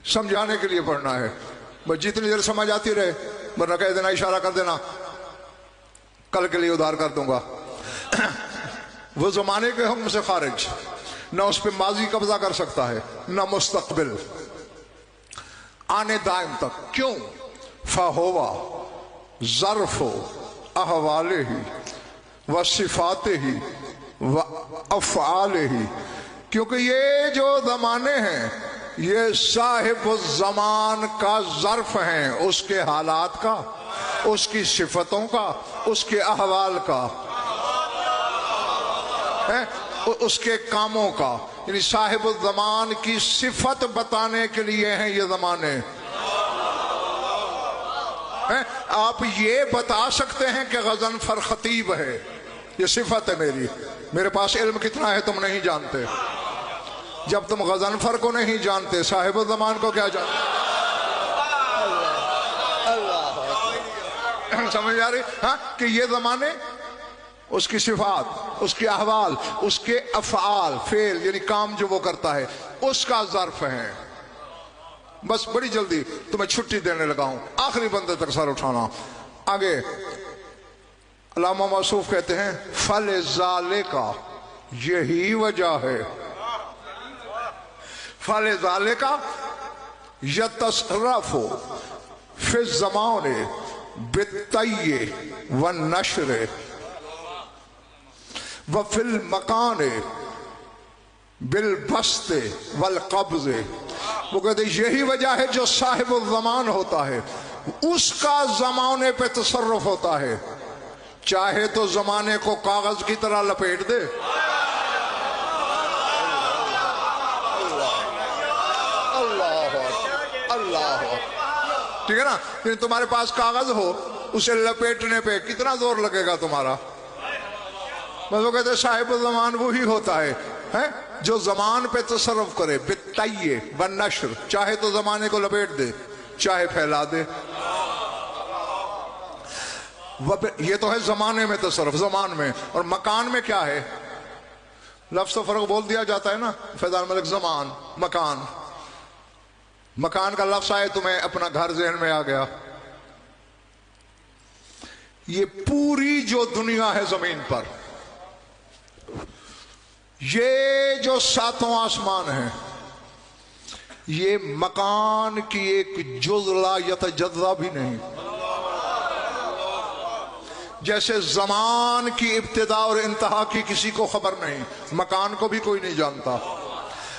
سمجھانے کے لیے پڑھنا ہے، بس جتنی دیر سمجھ آتی رہے، ورنہ کہہ دینا، اشارہ کر دینا، کل کے لیے ادھار کر دوں گا۔ وہ زمانے کے حکم سے خارج، نہ اس پہ ماضی قبضہ کر سکتا ہے نہ مستقبل، آنے دائم تک۔ کیوں؟ فہوا ظرف احوالہ و صفاتہ و افعالہ، کیونکہ یہ جو زمانے ہیں یہ صاحب الزمان کا ظرف ہیں، اس کے حالات کا، اس کی صفتوں کا، اس کے احوال کا، اس کے کاموں کا، یعنی صاحب الزمان کی صفت بتانے کے لیے ہیں یہ زمانے۔ آپ یہ بتا سکتے ہیں کہ غضنفر خطیب ہے، یہ صفت ہے میری، میرے پاس علم کتنا ہے تم نہیں جانتے۔ جب تم غضنفر کو نہیں جانتے، صاحب الزمان کو کیا جانتے؟ اللہ سمجھ آ رہی؟ ہاں، کہ یہ زمانے اس کی صفات، اس کے احوال، اس کے افعال، فعل یعنی کام جو وہ کرتا ہے، اس کا ظرف ہے۔ بس بڑی جلدی تمہیں چھٹی دینے لگا ہوں، آخری بندے تک سر اٹھانا۔ آگے علامہ موصوف کہتے ہیں فَلِذَالِكَ، یہی وجہ ہے، فَلِذَالِكَ يَتَصَرَّفُ فِي الزَّمَانِ بِالطَّيِّ وَالنَّشْرِ وَفِي الْمَكَانِ بِالْبَسْطِ وَالْقَبْضِ۔ وہ کہتے ہیں یہی وجہ ہے جو صاحب الزمان ہوتا ہے اس کا زمانے پہ تصرف ہوتا ہے، چاہے تو زمانے کو کاغذ کی طرح لپیٹ دے، اللہ ٹھیک ہے نا، لیکن تمہارے پاس کاغذ ہو، اسے لپیٹنے پہ کتنا زور لگے گا تمہارا؟ بس وہ کہتے ہیں صاحب الزمان وہی ہوتا ہے جو زمان پہ تصرف کرے، بالطیّ والنشر، چاہے تو زمانے کو لپیٹ دے، چاہے پھیلا دے۔ یہ تو ہے زمانے میں تصرف، زمان میں، اور مکان میں کیا ہے؟ لفظ و فرق بول دیا جاتا ہے نا، فیضان ملک، زمان، مکان۔ مکان کا لفظ آئے تمہیں اپنا گھر ذہن میں آ گیا۔ یہ پوری جو دنیا ہے زمین پر، یہ جو ساتوں آسمان ہیں، یہ مکان کی ایک جز لا یتجزا بھی نہیں۔ جیسے زمان کی ابتدا اور انتہا کی کسی کو خبر نہیں، مکان کو بھی کوئی نہیں جانتا۔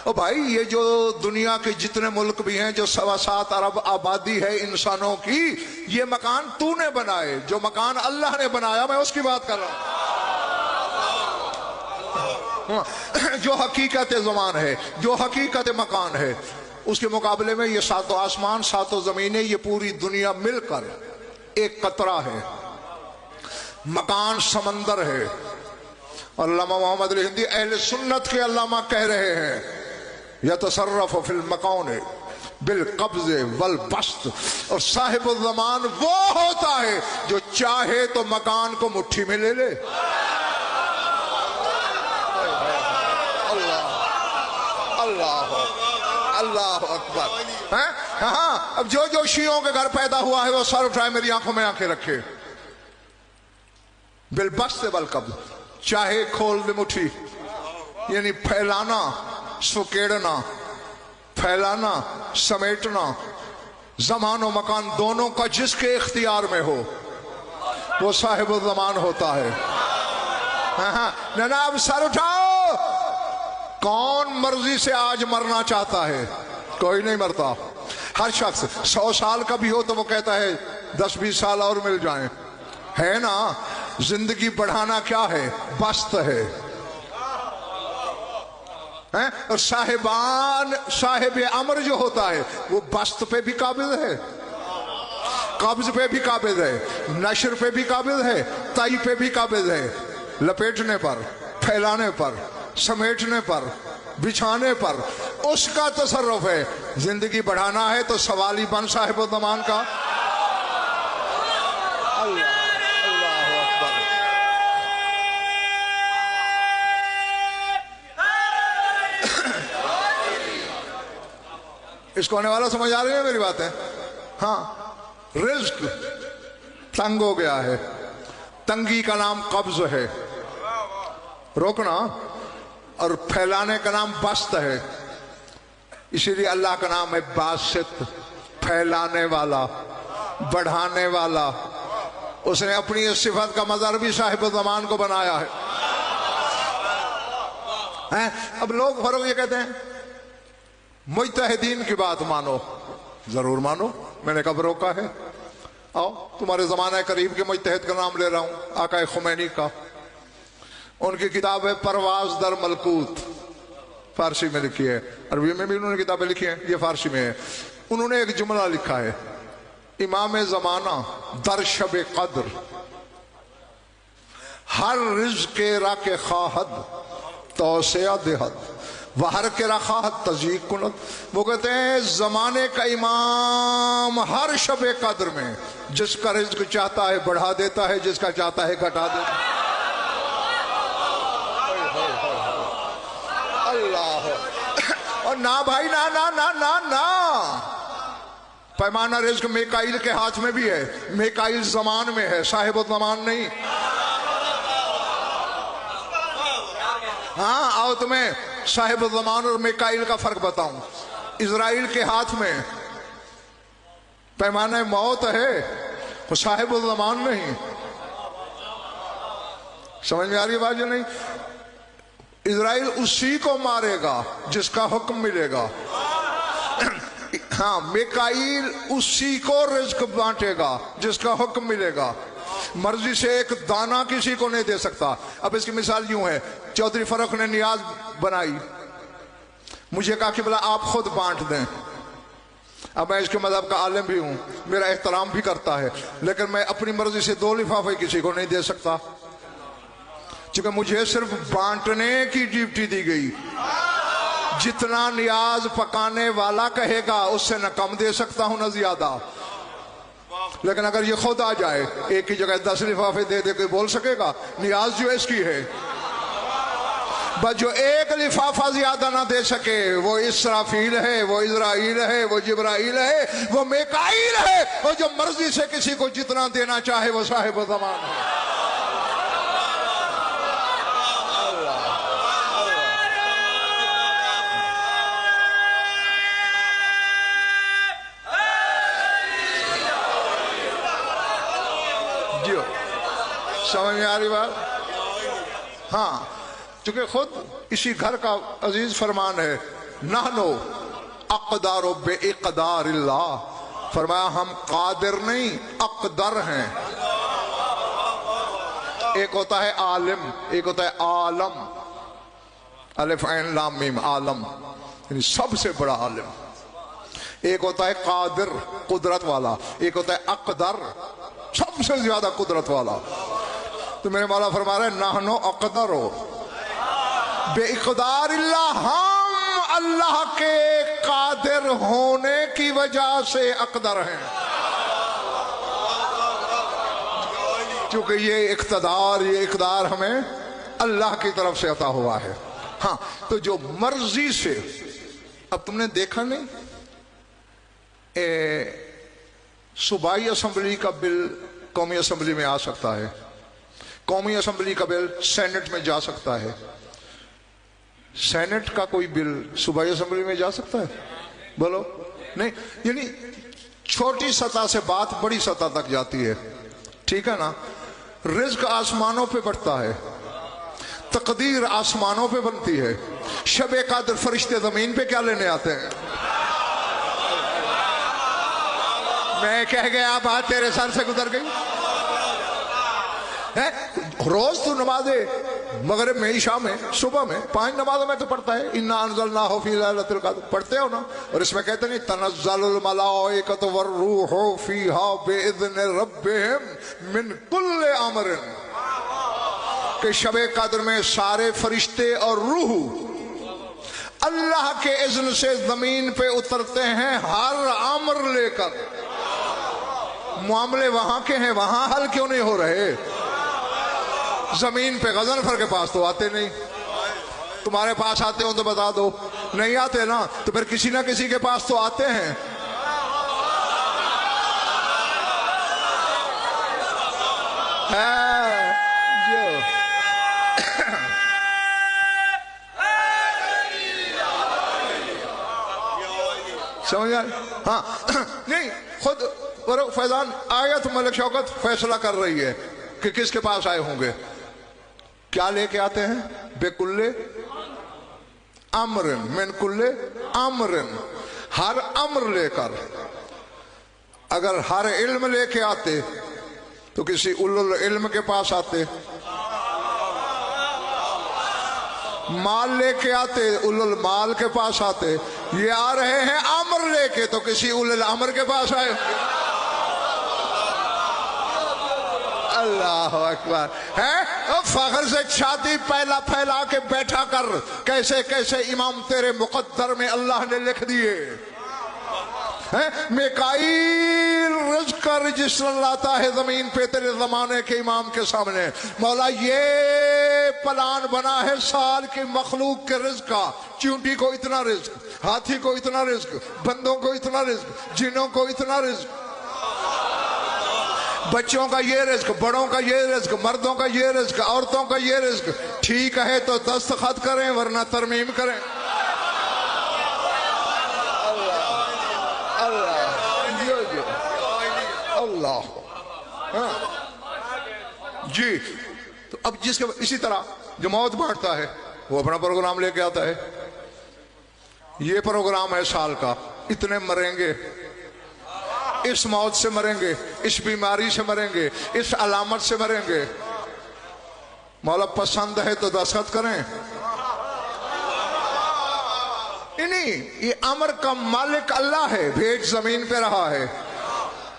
اور بھائی یہ جو دنیا کے جتنے ملک بھی ہیں، جو 7.25 ارب آبادی ہے انسانوں کی، یہ مکان تو نے بنائے، جو مکان اللہ نے بنایا، میں اس کی بات کر رہا ہوں۔ جو حقیقت زمان ہے، جو حقیقت مکان ہے، اس کے مقابلے میں یہ ساتوں آسمان، ساتوں زمینیں، یہ پوری دنیا مل کر ایک قطرہ ہے۔ مکان سمندر ہے۔ علامہ محمد علی ہندی اہل سنت کے علامہ کہہ رہے ہیں यतसर्रफ फिल मकान बिल कब्ज़े वल बस्त, और साहिब ज़मान वो होता है जो चाहे तो मकान को मुट्ठी में ले ले। अल्लाह अकबर। हैं? हाँ, अब जो जो शियों के घर पैदा हुआ है वो सर उठाए मेरी आंखों में आंखें रखे। बिलबस्त वल कब्ज़, चाहे खोल दे मुट्ठी, यानी फैलाना सुकेड़ना, फैलाना समेटना, जमान और मकान दोनों का जिसके इख्तियार में हो वो साहिब ज़मान होता है। ना अब सर उठाओ, कौन मर्जी से आज मरना चाहता है? कोई नहीं मरता। हर शख्स 100 साल का भी हो तो वो कहता है 10-20 साल और मिल जाएं, है ना। जिंदगी बढ़ाना क्या है? बस्त है। और साहिब अमर जो होता है वो बस्त पे भी काबिज है, कब्ज पे भी काबिज है, नशर पे भी काबिज है, ताई पे भी काबिज है। लपेटने पर, फैलाने पर, समेटने पर, बिछाने पर उसका तसर्रुफ है। जिंदगी बढ़ाना है तो सवाल ही बन साहिब ज़मान का। अल्लाह अकबर। इसको होने वाला समझ आ रही है मेरी बात है? हाँ, रिज्क तंग हो गया है, तंगी का नाम कब्ज है, रोकना, और फैलाने का नाम बस्त है। इसीलिए अल्लाह का नाम है बासित, फैलाने वाला, बढ़ाने वाला। उसने अपनी इस सिफत का मज़हर भी साहिब ज़मान को बनाया है। अब लोग फर्क ये कहते हैं मुज्तहिदीन की बात मानो। जरूर मानो, मैंने कब रोका है? आओ, तुम्हारे जमाने करीब के मुज्तहिद का नाम ले रहा हूं, आका खुमैनी का। उनकी किताब है परवाज दर मलकूत, फारसी में लिखी है, अरबी में भी उन्होंने किताबें लिखी हैं, ये फारसी में है। उन्होंने एक जुमला लिखा है, इमाम जमाना दर शब कद्र हर रिज़्क़ के राके खाहद तौसिया देहद वहर के रखाहत तज़ीक कुनत। वो कहते हैं जमाने का इमाम हर शब कद्र में जिसका रिज़्क़ चाहता है बढ़ा देता है, जिसका चाहता है घटा देता है। अल्लाह। और ना भाई, ना ना ना ना ना, पैमाना रिज़्क़ मेकाइल के हाथ में भी है, मेकाइल ज़मान में है, साहिब ज़मान नहीं। हाँ, आओ तुम्हें साहिब ज़मान और मेकाइल का फर्क बताऊं। इजराइल के हाथ में पैमाना मौत है, वो साहिब ज़मान नहीं। समझ में आ रही है बात या नहीं? इजराइल उसी को मारेगा जिसका हुक्म मिलेगा। हाँ, मिकाईल उसी को रिज़्क़ बांटेगा जिसका हुक्म मिलेगा। मर्जी से एक दाना किसी को नहीं दे सकता। अब इसकी मिसाल यूं है, चौधरी फर्रुख ने नियाज बनाई, मुझे कहा कि बोला आप खुद बांट दें। अब मैं इसके मज़हब का आलिम भी हूं, मेरा एहतराम भी करता है, लेकिन मैं अपनी मर्जी से 2 लिफाफे किसी को नहीं दे सकता, क्योंकि मुझे सिर्फ बांटने की ड्यूटी दी गई। जितना नियाज पकाने वाला कहेगा उससे न कम दे सकता हूं न ज्यादा। लेकिन अगर ये खुद आ जाए, एक ही जगह 10 लिफाफे दे दे के बोल सकेगा? नियाज जो इसकी है, बस जो एक लिफाफा ज्यादा ना दे सके वो इसराफील है, वो इजराइल है, वो जिब्राइल है, वो मेकाइल है। और जो मर्जी से किसी को जितना देना चाहे वो साहिब ज़मान है। समझ में आ रही बात? हाँ, चूंकि खुद इसी घर का अजीज फरमान है, नहनो अक़दारो बे इक़दारिल्लाह, फरमाया हम कादिर नहीं अक़दर हैं। एक होता है आलिम, एक होता है आलम, अलिफ ऐन लाम मीम, आलम यानी सबसे बड़ा आलिम। एक होता है कादिर, कुदरत वाला, एक होता है अक़दर, सबसे ज्यादा कुदरत वाला। तो मेरे मौला फरमा रहे, नाहनो अक़दरो बे इक़दारिल्लाह, हम اللہ کے قادر ہونے کی وجہ سے اقدر ہیں، کیونکہ یہ اقدار ہمیں اللہ کی طرف سے عطا ہوا ہے۔ ہاں تو جو مرضی سے، اب تم نے دیکھا نہیں صوبائی اسمبلی کا بل قومی اسمبلی میں آ سکتا ہے، قومی اسمبلی کا بل سینٹ میں جا سکتا ہے، سینٹ کا کوئی بل صوبائی اسمبلی میں جا سکتا ہے؟ بولو نہیں، یعنی چھوٹی سطح سے بات بڑی سطح تک جاتی ہے، ٹھیک ہے نا؟ رزق آسمانوں پہ بڑھتا ہے، تقدیر آسمانوں پہ بنتی ہے، شب قدر فرشتے زمین پہ کیا لینے آتے ہیں؟ میں کہہ گیا بات تیرے سر سے گزر گئی۔ روز تو نمازیں مغرب میں، عشاء میں، صبح میں 5 نمازوں میں تو پڑھتا ہے، انا انزلناہ فی لیلۃ القدر، پڑھتے ہو نا؟ اور اس میں کہتے نہیں تنزل الملائکۃ والروح فیہا باذن ربہم من کل امر، کہ شب قدر میں سارے فرشتے اور روح اللہ کے اذن سے زمین پہ اترتے ہیں ہر امر لے کر۔ معاملے وہاں کے ہیں، وہاں حل کیوں نہیں ہو رہے؟ زمین پہ غضنفر کے پاس تو آتے نہیں، تمہارے پاس آتے ہوں تو بتا دو، نہیں آتے نا تو پھر کسی نہ کسی کے پاس تو آتے ہیں۔ سمجھ آئے؟ ہاں نہیں، خود فیضان آیت ملک شوکت فیصلہ کر رہی ہے کہ کس کے پاس آئے ہوں گے، کیا لے کے آتے ہیں؟ بے کلے امرن، من کلے امرن، ہر امر لے کر۔ اگر ہر علم لے کے آتے تو کسی اولو العلم کے پاس آتے، مال لے کے آتے اولو المال کے پاس آتے، یہ آ رہے ہیں امر لے کے تو کسی اولو الامر کے پاس آئے۔ اللہ اکبر ہے، فخر سے چھاتی پھیلا کے بیٹھا کر کیسے کیسے امام تیرے مقدر میں اللہ نے لکھ دیے۔ میکائیل رزق کا رجسٹر لاتا ہے زمین پہ تیرے زمانے کے امام کے سامنے، مولا یہ پلان بنا ہے سال کی مخلوق کے رزق کا، چونٹی کو اتنا رزق، ہاتھی کو اتنا رزق، بندوں کو اتنا رزق، جنوں کو اتنا رزق، بچوں کا یہ رزق، بڑوں کا یہ رزق، مردوں کا یہ رزق، عورتوں کا یہ رزق۔ ٹھیک ہے تو دستخط کریں ورنہ ترمیم کریں۔ اللہ جی، تو اب جس کے اسی طرح جو موت بانٹتا ہے وہ اپنا پروگرام لے کے آتا ہے، یہ پروگرام ہے سال کا، اتنے مریں گے، اس موت سے مریں گے، اس بیماری سے مریں گے، اس علامت سے مریں گے۔ مولا پسند ہے تو دستخط کریں۔ نہیں، یہ امر کا مالک اللہ ہے، بھیج زمین پہ رہا ہے،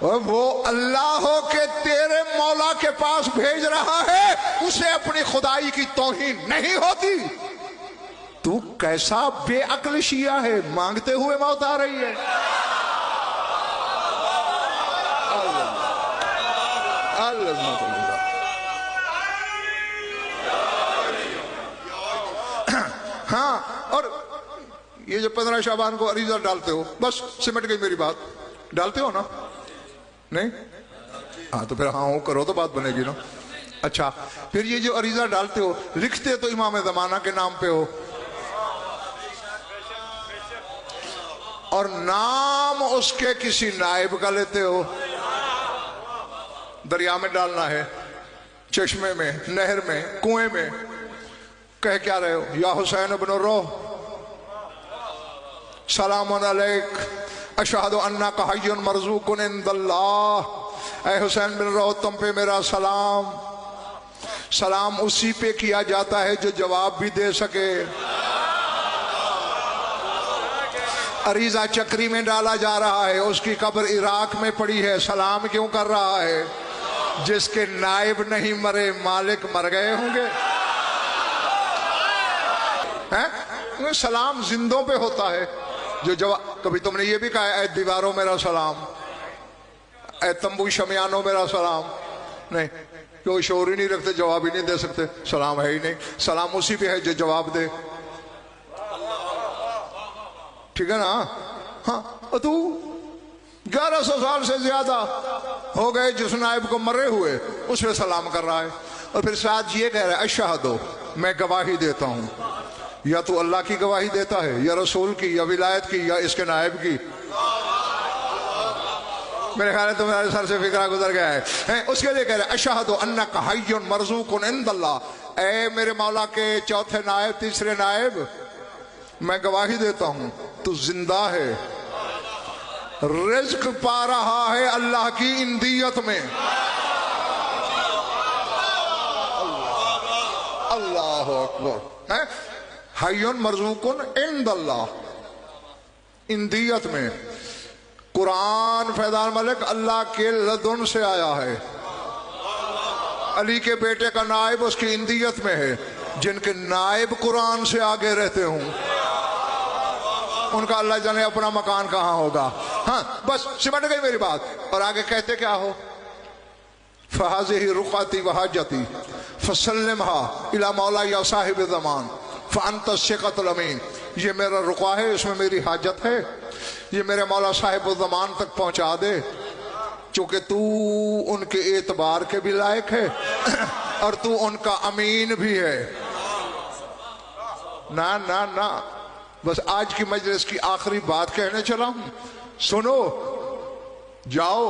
اور وہ اللہ ہو کے تیرے مولا کے پاس بھیج رہا ہے، اسے اپنی خدائی کی توہین نہیں ہوتی۔ تو کیسا بے عقل شیعہ ہے، مانگتے ہوئے موت آ رہی ہے۔ ہاں، اور یہ جو 15 شعبان کو عریضہ ڈالتے ہو، بس سمٹ گئی میری بات، ڈالتے ہو نا؟ نہیں؟ ہاں تو پھر ہاں کرو تو بات بنے گی نا۔ اچھا، پھر یہ جو عریضہ ڈالتے ہو، لکھتے تو امام زمانہ کے نام پہ ہو، اور نام اس کے کسی نائب کا لیتے ہو۔ دریا میں ڈالنا ہے، چشمے میں، نہر میں، کنویں میں، کہہ کیا رہے ہو؟ یا حسین ابن الروح سلام علیک اشہد انک حی مرزوق عند اللہ، اے حسین بن روح تم پہ میرا سلام۔ سلام اسی پہ کیا جاتا ہے جو جواب بھی دے سکے۔ عریضہ چکری میں ڈالا جا رہا ہے، اس کی قبر عراق میں پڑی ہے، سلام کیوں کر رہا ہے؟ جس کے نائب نہیں مرے، مالک مر گئے ہوں گے۔ सलाम जिंदों पे होता है जो जवाब। कभी तुमने ये भी कहा है ऐ दीवारों मेरा सलाम, ऐ तंबू शमियानों मेरा सलाम? नहीं, कोई शोर ही नहीं रखते, जवाब ही नहीं दे सकते, सलाम है ही नहीं। सलाम उसी पे है जो जवाब दे, ठीक है ना? हाँ, और तू 1100 साल से ज्यादा हो गए जिस नायब को मरे हुए उस पे सलाम कर रहा है, और फिर साथ ये कह रहा है अशहदो, मैं गवाही देता हूं। या तो अल्लाह की गवाही देता है, या रसूल की, या विलायत की, या इसके नायब की। मेरे ख्याल में तुम्हारे सर से फिक्रा गुजर गया है। उसके लिए कह रहे अशहदु अन्नका हय्युन मरज़ूकुन इंदल्लाह, ऐ मेरे मौला के चौथे नायब, तीसरे नायब, मैं गवाही देता हूं तू जिंदा है, रिज़्क पा रहा है अल्लाह की इंदियत में। अल्लाह अकबर है। हय्युन मरज़ूकुन इंदल्लाह, इंदियत में। कुरान फैजान मलिक अल्लाह के लदुन से आया है, अली के बेटे का नायब उसकी इंदियत में है। जिनके नायब कुरान से आगे रहते हों उनका अल्लाह जाने अपना मकान कहां होगा। हाँ, बस सिमट गई मेरी बात। और आगे कहते क्या हो, फहाज़िही रुक़अती व हाजती फसल्लिमहा इला मौला या साहिब ज़मान फ़अन्त सिक़तुल अमीन। ये मेरा रुक़ा है, इसमें मेरी हाजत है, ये मेरे मौला साहिब ज़मान तक पहुंचा दे, चूंकि तू उनके एतबार के भी लायक है और तू उनका अमीन भी है। ना ना ना, बस आज की मजलिस की आखिरी बात कहने चला हूं, सुनो, जाओ,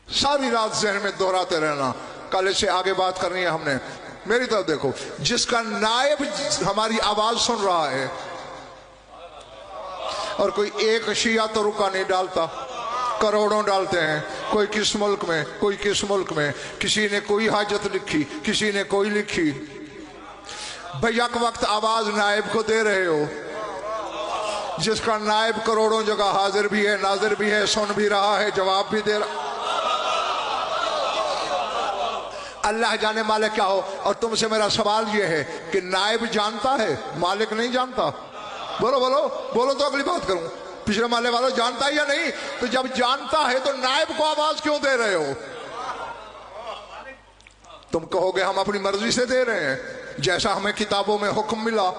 सारी रात जहन में दोहराते रहना, कल इससे आगे बात करनी है हमने। मेरी तरफ देखो, जिसका नायब हमारी आवाज सुन रहा है, और कोई एक शिया तो रुका नहीं डालता, करोड़ों डालते हैं, कोई किस मुल्क में, कोई किस मुल्क में, किसी ने कोई हाजत लिखी, किसी ने कोई लिखी। बैक वक्त आवाज नायब को दे रहे हो, जिसका नायब करोड़ों जगह हाजिर भी है, नाजिर भी है, सुन भी रहा है, जवाब भी दे रहा। अल्लाह जाने मालिक क्या हो। और तुमसे मेरा सवाल यह है कि नायब जानता है, मालिक नहीं जानता? बोलो बोलो बोलो तो अगली बात करूं। पिछले माले वालों, जानता है या नहीं? तो जब जानता है तो नायब को आवाज क्यों दे रहे हो? तुम कहोगे हम अपनी मर्जी से दे रहे हैं, जैसा हमें किताबों में हुक्म मिला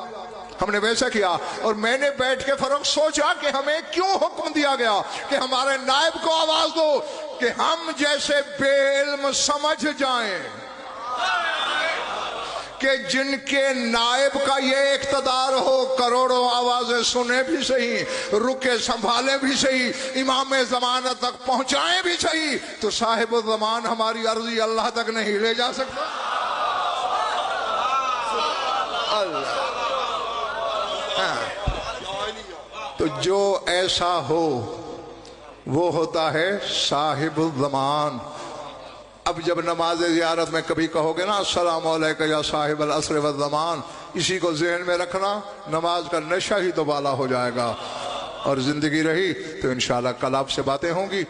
हमने वैसा किया। और मैंने बैठ के फर्क सोचा कि हमें क्यों हुक्म दिया गया कि हमारे नायब को आवाज दो, कि हम जैसे बेइल्म समझ जाएं कि जिनके नायब का ये इख्तिदार हो, करोड़ों आवाजें सुने भी सही, रुके संभाले भी सही, इमाम ज़माना तक पहुंचाए भी सही, तो साहिब ज़मान हमारी अर्जी अल्लाह तक नहीं ले जा सकता। अल्लाह, तो जो ऐसा हो वो होता है साहिब ज़मान। अब जब नमाज ज़ियारत में कभी कहोगे ना अस्सलामु अलैका या साहिब अल अस्र व ज़मान, इसी को ज़हन में रखना, नमाज का नशा ही तो बाला हो जाएगा। और जिंदगी रही तो इंशाअल्लाह कल आपसे बातें होंगी।